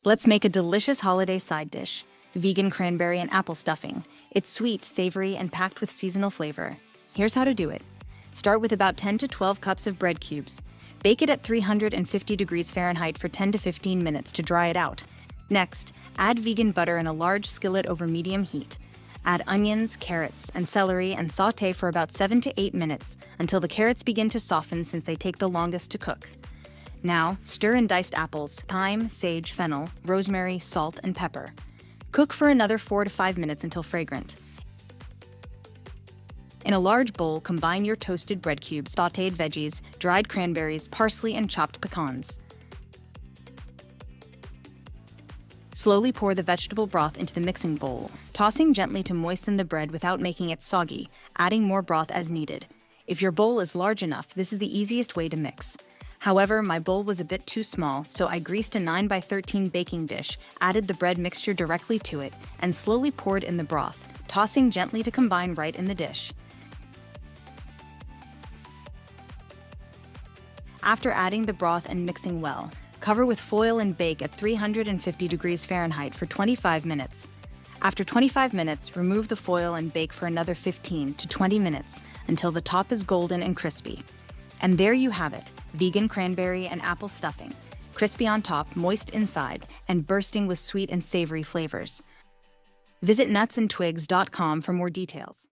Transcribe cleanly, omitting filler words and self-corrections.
Let's make a delicious holiday side dish, vegan cranberry and apple stuffing. It's sweet, savory, and packed with seasonal flavor. Here's how to do it. Start with about 10 to 12 cups of bread cubes. Bake it at 350 degrees Fahrenheit for 10 to 15 minutes to dry it out. Next, add vegan butter in a large skillet over medium heat. Add onions, carrots, and celery and sauté for about 7 to 8 minutes until the carrots begin to soften since they take the longest to cook. Now, stir in diced apples, thyme, sage, fennel, rosemary, salt, and pepper. Cook for another 4 to 5 minutes until fragrant. In a large bowl, combine your toasted bread cubes, sautéed veggies, dried cranberries, parsley, and chopped pecans. Slowly pour the vegetable broth into the mixing bowl, tossing gently to moisten the bread without making it soggy, adding more broth as needed. If your bowl is large enough, this is the easiest way to mix. However, my bowl was a bit too small, so I greased a 9x13 baking dish, added the bread mixture directly to it, and slowly poured in the broth, tossing gently to combine right in the dish. After adding the broth and mixing well, cover with foil and bake at 350 degrees Fahrenheit for 25 minutes. After 25 minutes, remove the foil and bake for another 15 to 20 minutes until the top is golden and crispy. And there you have it, vegan cranberry and apple stuffing, crispy on top, moist inside, and bursting with sweet and savory flavors. Visit nutsandtwigs.com for more details.